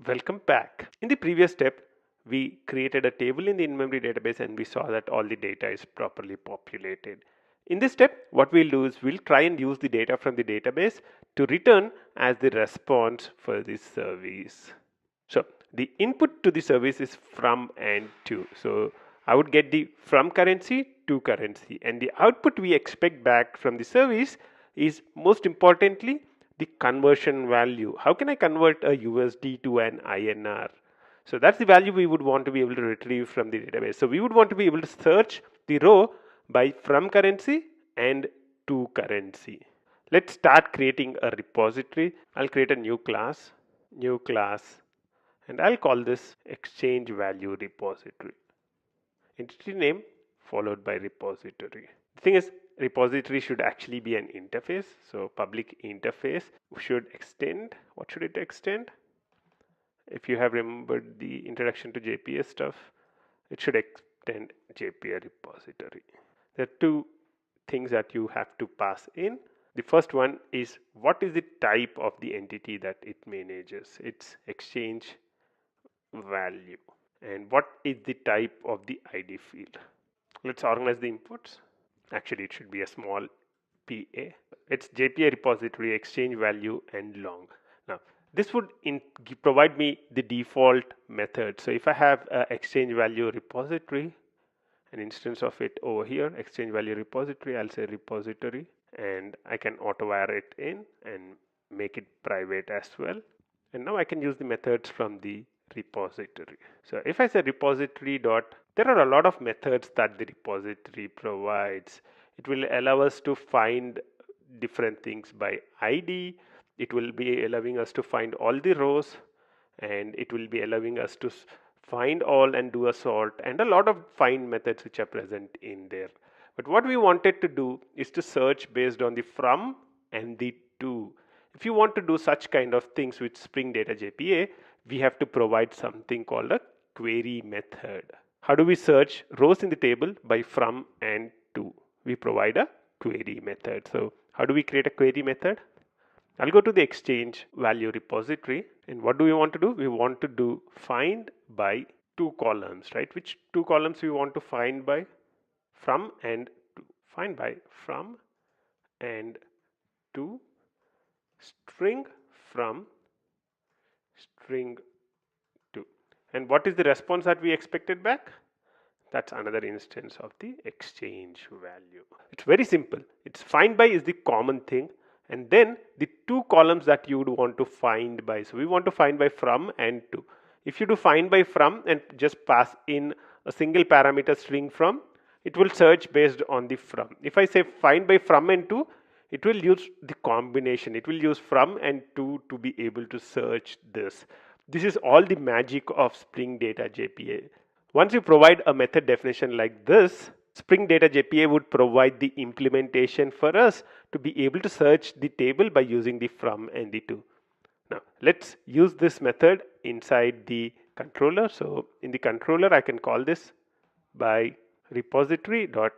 Welcome back. In the previous step, we created a table in the in-memory database and we saw that all the data is properly populated. In this step, what we'll do is we'll try and use the data from the database to return as the response for this service. So the input to the service is from and to. So I would get the from currency to currency, and the output we expect back from the service is most importantly the conversion value. How can I convert a USD to an INR? So that's the value we would want to be able to retrieve from the database. So we would want to be able to search the row by from currency and to currency. Let's start creating a repository. I'll create a new class, and I'll call this exchange value repository. Entity name followed by repository. The thing is, repository should actually be an interface. So public interface should extend. What should it extend? If you have remembered the introduction to JPA stuff, it should extend JPA repository. There are two things that you have to pass in. The first one is what is the type of the entity that it manages? It's exchange value. And what is the type of the ID field? Let's organize the inputs. Actually, it should be a small PA. It's JPA repository, exchange value, and long. Now, this would provide me the default method. So if I have a exchange value repository, an instance of it over here, exchange value repository, I'll say repository, and I can auto wire it in and make it private as well. And now I can use the methods from the repository. So if I say repository dot, there are a lot of methods that the repository provides. It will allow us to find different things by ID. It will be allowing us to find all the rows, and it will be allowing us to find all and do a sort, and a lot of find methods which are present in there. But what we wanted to do is to search based on the from and the to. If you want to do such kind of things with Spring Data JPA, we have to provide something called a query method. How do we search rows in the table? By from and to. We provide a query method. So how do we create a query method? I'll go to the exchange value repository, and what do we want to do? We want to do find by two columns, right? Which two columns we want to find by? From and to. Find by from and to, string from, string to. And what is the response that we expected back? That's another instance of the exchange value. It's very simple. It's find by is the common thing, and then the two columns that you would want to find by. So we want to find by from and to. If you do find by from and just pass in a single parameter string from, it will search based on the from. If I say find by from and to, it will use the combination. It will use from and to be able to search this. This is all the magic of Spring Data JPA. Once you provide a method definition like this, Spring Data JPA would provide the implementation for us to be able to search the table by using the from and the to. Now let's use this method inside the controller. So in the controller, I can call this by repository dot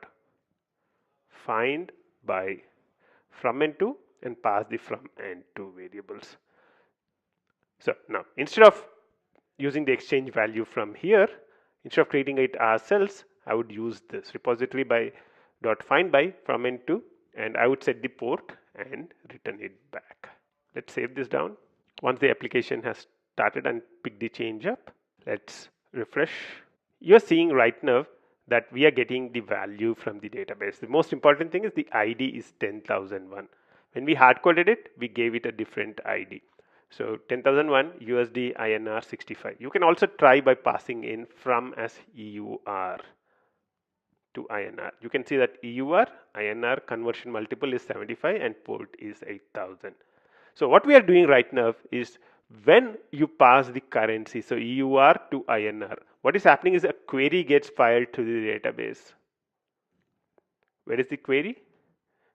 find by from and to, and pass the from and to variables. So now instead of using the exchange value from here, instead of creating it ourselves, I would use this repository by dot find by from and to, and I would set the port and return it back. Let's save this down. Once the application has started and pick the change up, let's refresh. You're seeing right now that we are getting the value from the database. The most important thing is the ID is 10,001. When we hard coded it, we gave it a different ID. So 10,001 USD INR 65. You can also try by passing in from as EUR to INR. You can see that EUR INR conversion multiple is 75 and port is 8000. So what we are doing right now is when you pass the currency, so EUR to INR, what is happening is a query gets filed to the database. Where is the query?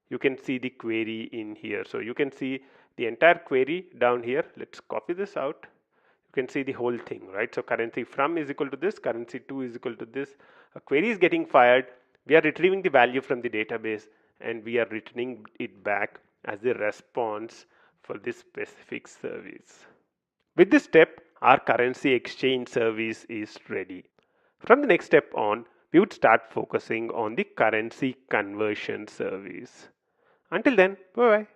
You can see the query in here. So you can see the entire query down here. Let's copy this out. You can see the whole thing, right? So currency from is equal to this, currency to is equal to this. A query is getting fired. We are retrieving the value from the database and we are returning it back as the response for this specific service. With this step, our currency exchange service is ready. From the next step on, we would start focusing on the currency conversion service. Until then, bye bye.